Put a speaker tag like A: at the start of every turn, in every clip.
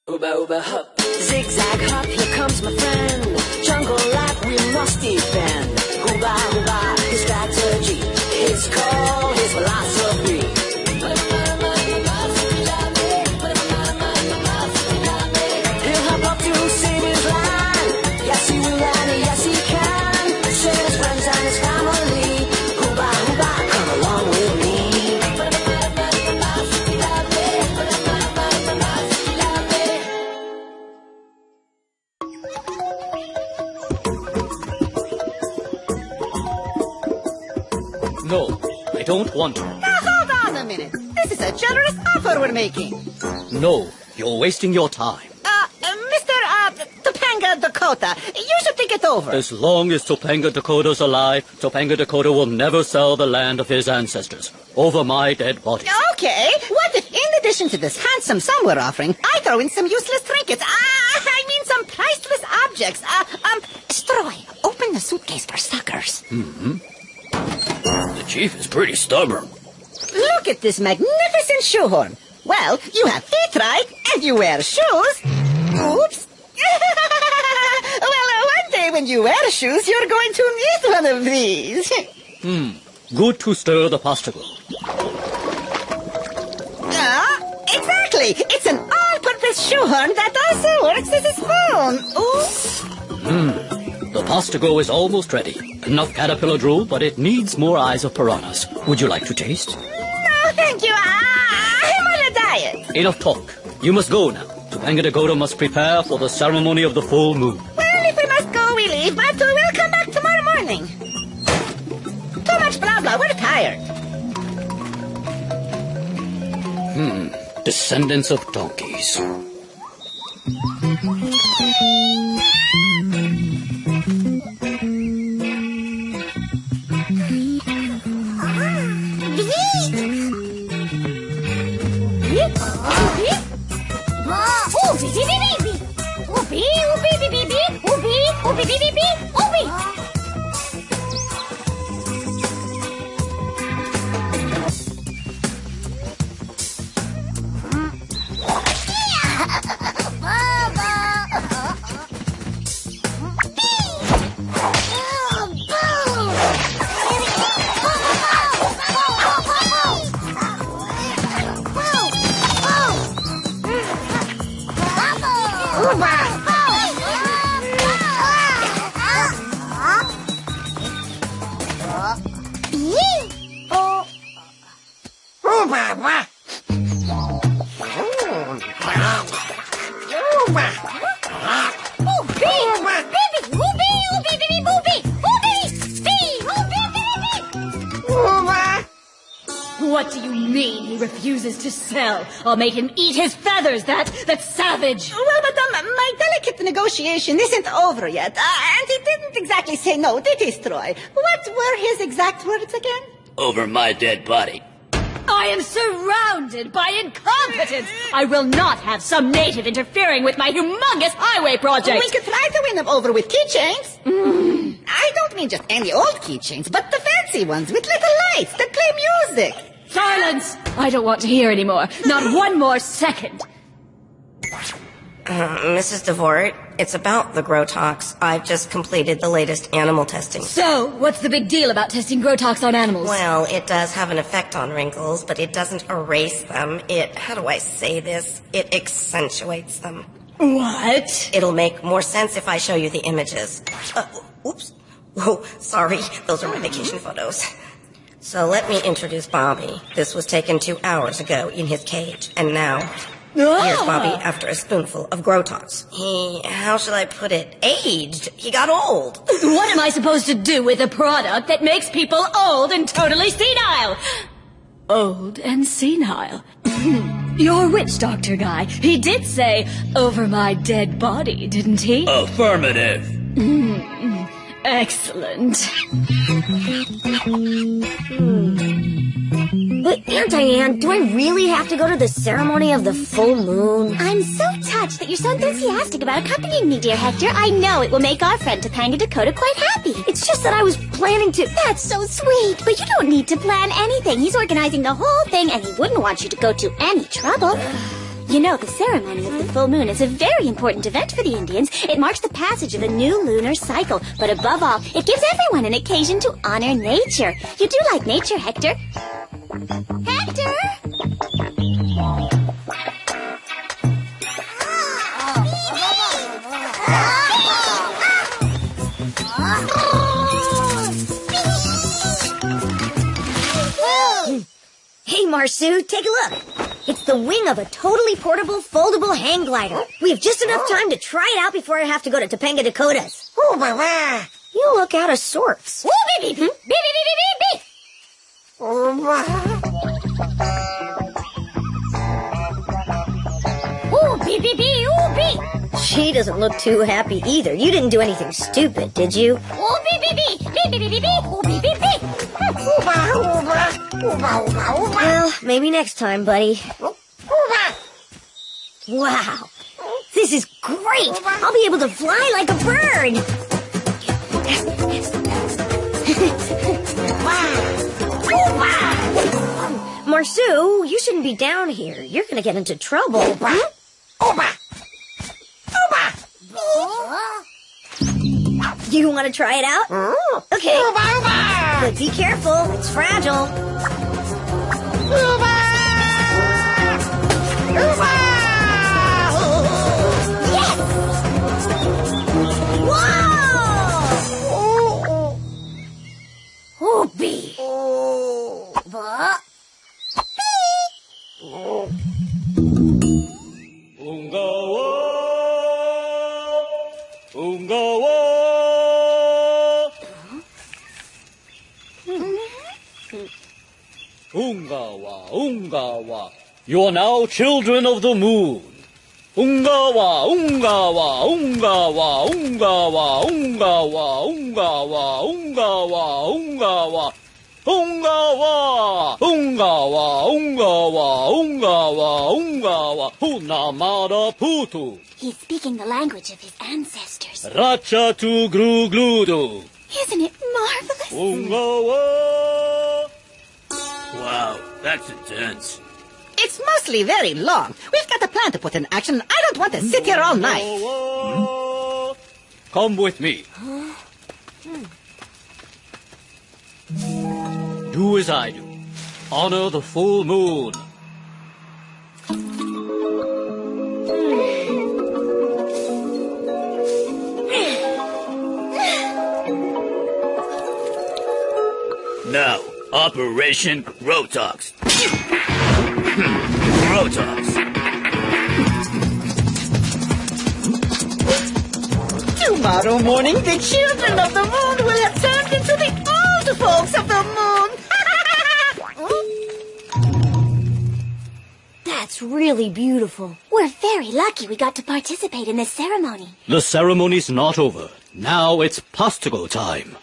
A: Ooba ooba hop, zigzag hop, here comes my friend. Jungle life we must defend. Ooba ooba, his strategy, his call, his philosophy. He'll hop up to save his line. Yes he will and yes he can. Save his friends and his family. Ooba ooba, come along with me.
B: No, I don't want to.
C: Now, hold on a minute. This is a generous offer we're making.
B: No, you're wasting your time.
C: Mr. Topanga Dakota, you should think it over.
B: As long as Topanga Dakota's alive, Topanga Dakota will never sell the land of his ancestors over my dead body.
C: Okay, what if in addition to this handsome sum we're offering, I throw in some useless trinkets? I mean some priceless objects. Stroy, open the suitcase for suckers.
B: Mm-hmm. The chief is pretty stubborn.
C: Look at this magnificent shoehorn. Well, you have feet, right? And you wear shoes. Oops. Well, one day when you wear shoes, you're going to need one of these.
B: Good to stir the pasticle.
C: Exactly. It's an all-purpose shoehorn that also works as a spoon. Ooh.
B: The pastigo is almost ready. Enough caterpillar drool, but it needs more eyes of piranhas. Would you like to taste?
C: No, thank you. I'm on a diet.
B: Enough talk. You must go now. Topanga Dakota must prepare for the ceremony of the full moon.
C: Well, if we must go, we leave, but we'll come back tomorrow morning. Too much blah blah. We're tired.
B: Descendants of donkeys.
D: What do you mean he refuses to sell? I'll make him eat his feathers, that's savage.
C: Well, madame, my delicate negotiation isn't over yet. And he didn't exactly say no, did he, Stroy? What were his exact words again?
B: Over my dead body.
D: I am surrounded by incompetence. I will not have some native interfering with my humongous highway project.
C: We could try to win him over with keychains. I don't mean just any old keychains, but the fancy ones with little lights that play music.
D: Silence! I don't want to hear anymore. Not one more second.
E: Mrs. DeVort, it's about the Grotox. I've just completed the latest animal testing.
D: So, what's the big deal about testing Grotox on animals?
E: Well, it does have an effect on wrinkles, but it doesn't erase them. How do I say this? It accentuates them.
D: What?
E: It'll make more sense if I show you the images. Oops. Oh, sorry. Those are my vacation photos. So let me introduce Bobby. This was taken 2 hours ago in his cage, and now... Here's Bobby after a spoonful of Grotox. How shall I put it, aged. He got old.
D: What am I supposed to do with a product that makes people old and totally senile? Old and senile. Your witch doctor guy, he did say, over my dead body, didn't he?
B: Affirmative.
D: Excellent.
F: But Aunt Diane, do I really have to go to the ceremony of the full moon?
G: I'm so touched that you're so enthusiastic about accompanying me, dear Hector. I know it will make our friend Topanga Dakota quite happy.
F: It's just that I was planning to...
G: That's so sweet, but you don't need to plan anything. He's organizing the whole thing, and he wouldn't want you to go to any trouble. You know, the ceremony of the full moon is a very important event for the Indians. It marks the passage of a new lunar cycle. But above all, it gives everyone an occasion to honor nature. You do like nature, Hector. Hector!
F: Hey, Marsu, take a look. It's the wing of a totally portable, foldable hang glider. We have just enough time to try it out before I have to go to Topanga, Dakotas. You look out of sorts.
G: Ooh, beep, beep, beep, beep, beep, beep, beep. Ooh, beep, beep, beep, ooh, beep.
F: She doesn't look too happy either. You didn't do anything stupid, did you?
G: Ooh, beep, beep, beep, beep, beep, beep, beep, ooh, beep, beep, beep.
F: Well, maybe next time, buddy. Wow. This is great. I'll be able to fly like a bird. Marsu, you shouldn't be down here. You're going to get into trouble. You want to try it out? Okay. But be careful. It's fragile. Yes! Whoa! Oopie!
B: Ungawa, Ungawa. Ungawa, Ungawa. You are now children of the moon. Ungawa, Ungawa, Ungawa, Ungawa, Ungawa, Ungawa, Ungawa, Ungawa. Ungawa, Ungawa, Ungawa, Ungawa, Ungawa, Hunamara Putu.
G: He's speaking the language of his ancestors.
B: Racha tu gru gludu.
G: Isn't it marvelous?
B: Ungawa. Wow, that's intense.
C: It's mostly very long. We've got a plan to put in action. I don't want to sit here all night.
B: Come with me. Do as I do. Honor the full moon. Now, Operation Rotox. Rotox.
C: Tomorrow morning, the children of the moon will have turned into the old folks of the moon.
F: That's really beautiful.
G: We're very lucky we got to participate in this ceremony.
B: The ceremony's not over. Now it's pastigo time.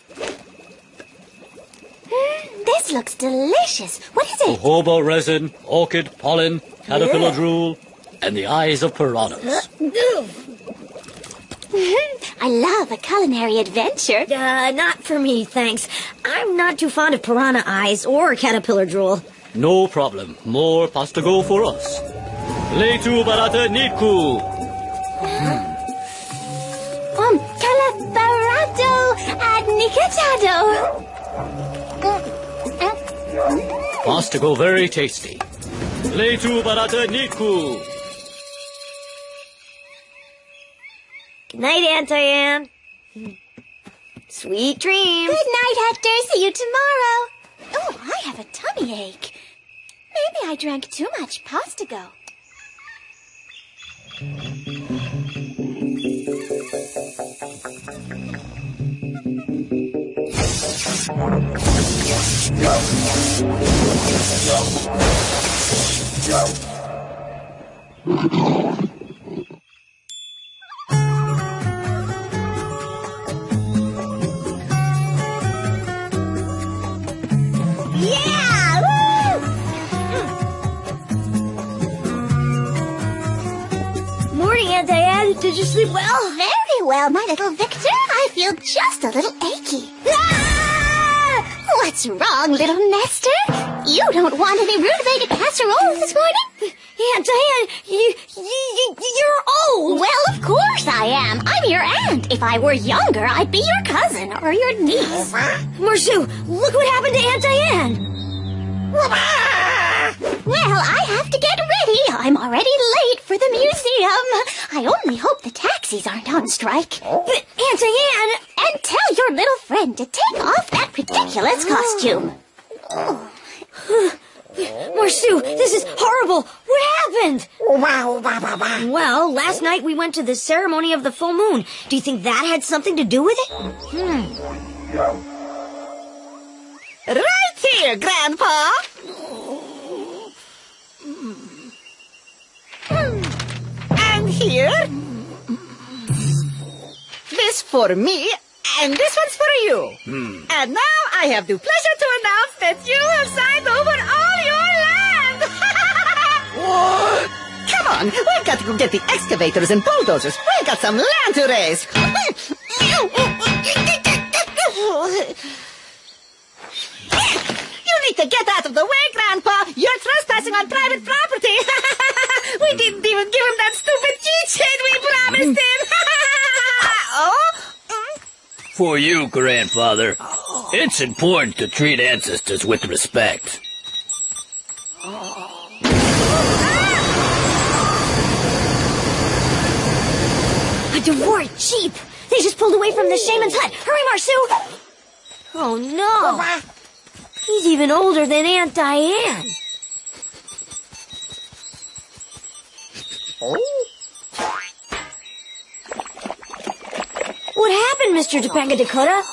G: This looks delicious. What is it?
B: Jojoba resin, orchid pollen, caterpillar drool, and the eyes of piranhas.
G: I love a culinary adventure.
F: Not for me, thanks. I'm not too fond of piranha eyes or caterpillar drool.
B: No problem. More pastigo for us. Leitu barata niku.
G: Calabarado ad nicotado.
B: Pastigo very tasty. Leitu barata niku.
F: Good night, Aunt Diane. Sweet dreams.
G: Good night, Hector. See you tomorrow. Oh, I have a tummy ache. Maybe I drank too much pastigo.
F: Yeah! Woo! Morning, Aunt Diane. Did you sleep well?
G: Very well, my little Victor. I feel just a little achy. Ah! What's wrong, little Nester? You don't want any rutabaga casserole this morning?
F: Aunt Diane, you're old.
G: Well, of course I am. I'm your aunt. If I were younger, I'd be your cousin or your niece.
F: Marsu, look what happened to Aunt Diane.
G: Well, I have to get ready. I'm already late for the museum. I only hope the taxis aren't on strike.
F: But Aunt Diane...
G: And tell your little friend to take off that ridiculous costume.
F: Marsu, this is horrible. What happened? Well, last night we went to the ceremony of the full moon. Do you think that had something to do with it?
C: Right here, Grandpa. And here. This for me, and this one's for you. And now I have the pleasure to announce that you have signed over all your land. What? Come on, we've got to go get the excavators and bulldozers. We've got some land to raise. You need to get out of the way, Grandpa. You're trespassing on private property. We didn't even give him that stupid keychain we promised him.
H: For you, Grandfather, it's important to treat ancestors with respect.
F: A Devore Jeep. They just pulled away from the shaman's hut. Hurry, Marsu. Oh, no. He's even older than Aunt Diane. What happened, Mr. Topanga Dakota?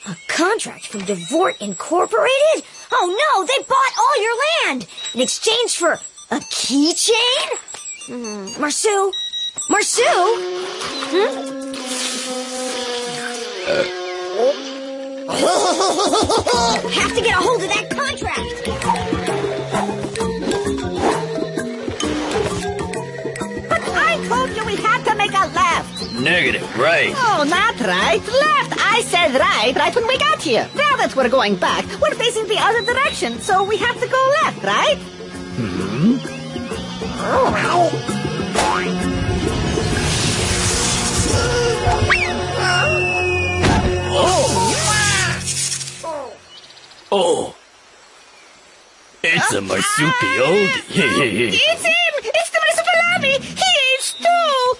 F: A contract from Devore Incorporated? Oh, no, they bought all your land in exchange for a keychain? Marsu? Marsu? Have to get a hold of that contract.
C: But I told you we had to make a left.
H: Negative, right.
C: Oh, not right. Left. I said right when we got here. Now that we're going back, we're facing the other direction, so we have to go left, right?
H: Oh. It's a marsupial.
C: It's him! It's the Marsupilami! He aged too!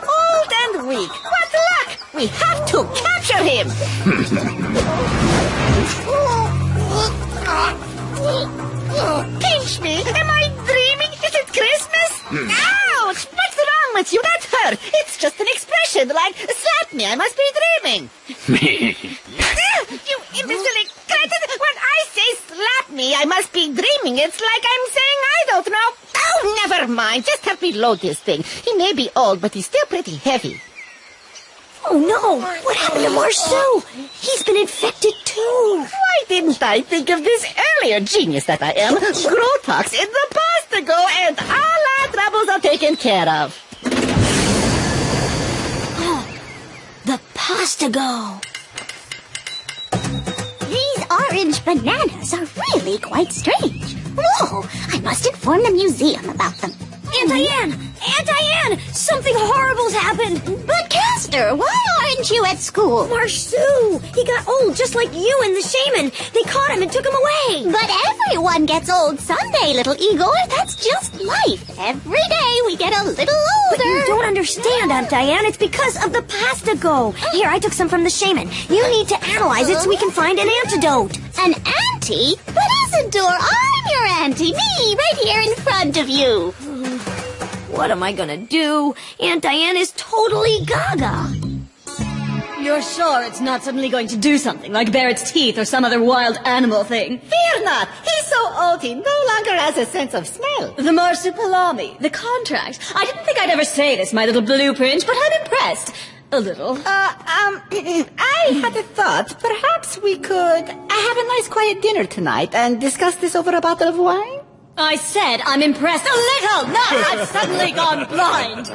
C: Old and weak. What luck! We have to capture him! Pinch me! Am I dreaming? Is it Christmas? Ouch! What's wrong with you? That hurt! It's just an expression, like, slap me, I must be dreaming. You imbecile cretin! When I say slap me, I must be dreaming. It's like I'm saying I don't know. Oh, never mind. Just help me load this thing. He may be old, but he's still pretty heavy.
F: Oh, no. What happened to Marsu? He's been infected, too.
C: Why didn't I think of this earlier, genius that I am? Grotox in the Pastago, and all our troubles are taken care of.
F: Oh, the Pastago.
G: These orange bananas are really quite strange. Whoa, I must inform the museum about them.
F: Aunt Diane! Aunt Diane! Something horrible's happened!
G: But Castor, why aren't you at school?
F: Marsu! He got old just like you and the shaman. They caught him and took him away.
G: But everyone gets old someday, little Igor. That's just life. Every day we get a little older.
F: But you don't understand, Aunt Diane. It's because of the Pastago. Here, I took some from the shaman. You need to analyze it so we can find an antidote.
G: An auntie? But Isidore, I'm your auntie. Me, right here in front of you.
F: What am I gonna do? Aunt Diane is totally gaga.
D: You're sure it's not suddenly going to do something, like bare its teeth or some other wild animal thing?
C: Fear not. He's so old he no longer has a sense of smell.
D: The Marsupilami, the contract. I didn't think I'd ever say this, my little blueprint, but I'm impressed. A little.
C: I had a thought. Perhaps we could have a nice quiet dinner tonight and discuss this over a bottle of wine?
D: I said I'm impressed a little, not I've suddenly gone blind.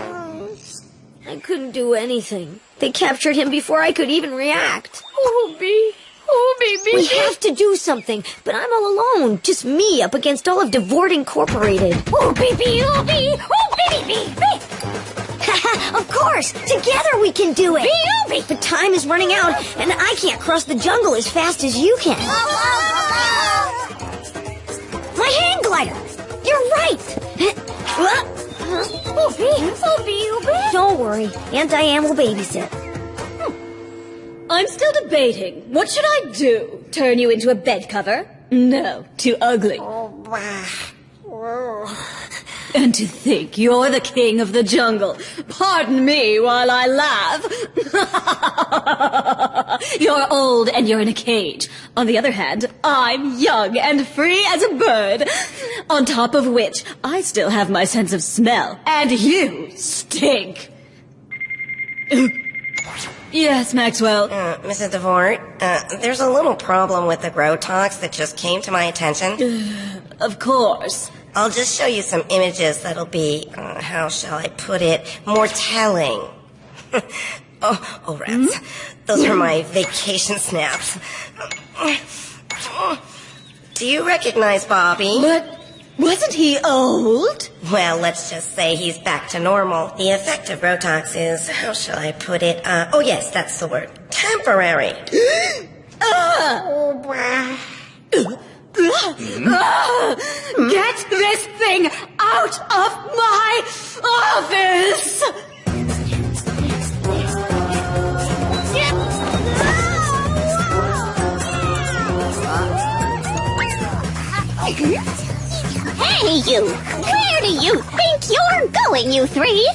F: I couldn't do anything. They captured him before I could even react.
D: Oh, Bee, Oh, Bibi.
F: We have to do something, but I'm all alone. Just me up against all of Devort Incorporated.
D: Oh, Bibi, oh, Bibi. Oh, Bibi.
F: Of course! Together we can do it!
D: Bibi.
F: But time is running out, and I can't cross the jungle as fast as you can. My hang glider! You're right! Don't worry. Aunt Diane will babysit.
D: I'm still debating. What should I do? Turn you into a bed cover? No, too ugly. And to think you're the king of the jungle. Pardon me while I laugh. You're old and you're in a cage. On the other hand, I'm young and free as a bird. On top of which, I still have my sense of smell. And you stink. Yes, Maxwell.
E: Mrs. Devort, there's a little problem with the grow talks that just came to my attention.
D: Of course.
E: I'll just show you some images that'll be, how shall I put it, more telling. oh, rats. Those are my vacation snaps. Do you recognize Bobby?
D: But wasn't he old?
E: Well, let's just say he's back to normal. The effect of Rotox is, how shall I put it, oh yes, that's the word, temporary.
D: Get this thing out of my office!
G: Hey, you! Where do you think you're going, you three?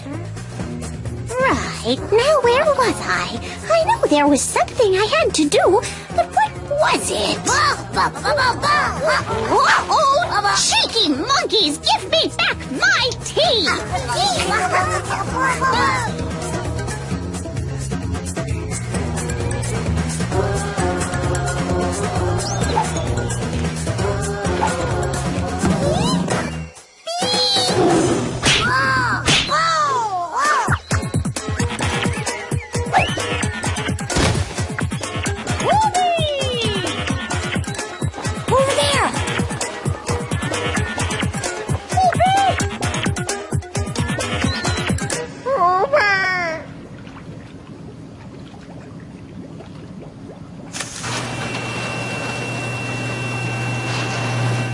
G: Right, now where was I? I know there was something I had to do, but what was it? Oh, cheeky monkeys, give me back my tea!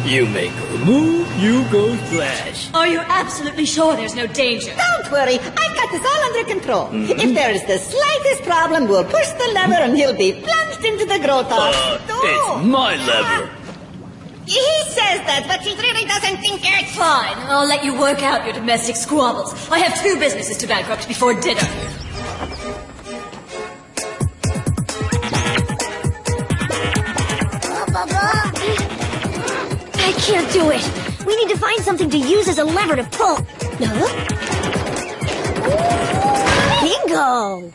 H: You make a move, you go splash.
D: Are you absolutely sure there's no danger?
C: Don't worry, I've got this all under control. If there is the slightest problem, we'll push the lever and he'll be plunged into the growth box.
H: It's my lever.
C: He says that, but he really doesn't think it.
D: Fine, I'll let you work out your domestic squabbles. I have 2 businesses to bankrupt before dinner.
F: I can't do it. We need to find something to use as a lever to pull. Bingo!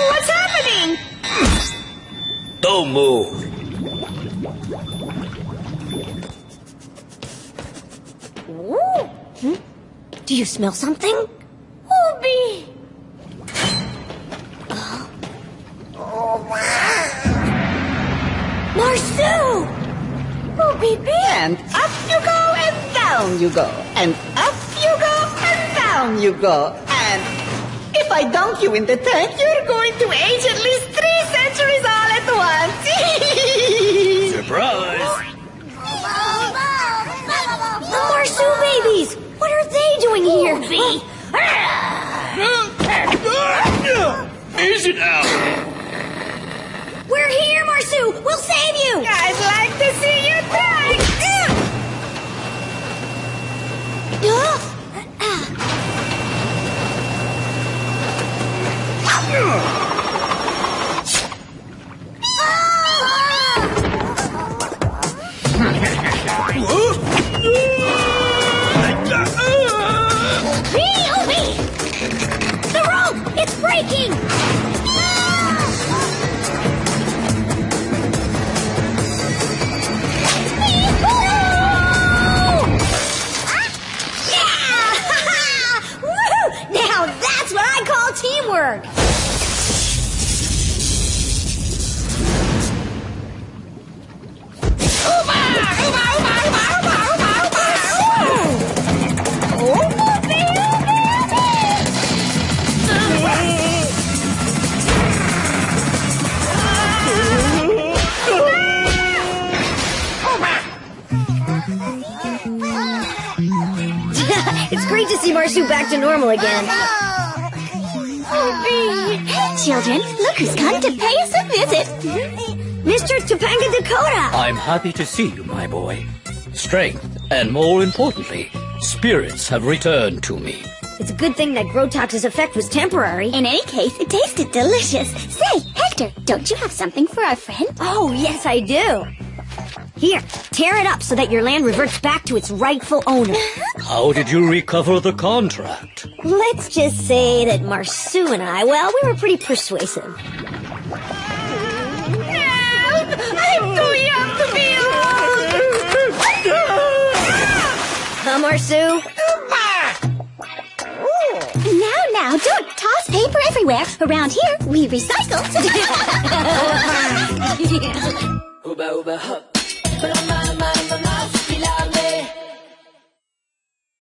C: What's happening?
H: Don't move.
F: Do you smell something?
D: Obi!
F: Marsu!
C: Oh, Bibi. And up you go and down you go. And up you go and down you go. And if I dunk you in the tank, you're going to age at least 3 centuries all at once.
H: Surprise!
F: The Marsu babies! What are they doing here?
H: Is it out?
F: We're here, Marsu! We'll save you!
C: I'd like to see you try.
F: breaking! Now that's what I call teamwork! It's great to see Marsu back to normal again.
G: Children, look who's come to pay us a visit.
F: Mr. Topanga Dakota!
B: I'm happy to see you, my boy. Strength, and more importantly, spirits have returned to me.
F: It's a good thing that Grotox's effect was temporary.
G: In any case, it tasted delicious. Say, Hector, don't you have something for our friend?
F: Oh, yes, I do. Here, tear it up so that your land reverts back to its rightful owner.
B: How did you recover the contract?
F: Let's just say that Marsu and I, well, we were pretty persuasive.
C: I'm too young to be old!
F: Huh, Marsu?
G: Now, don't toss paper everywhere. Around here, we recycle.
A: Ooba ooba hup.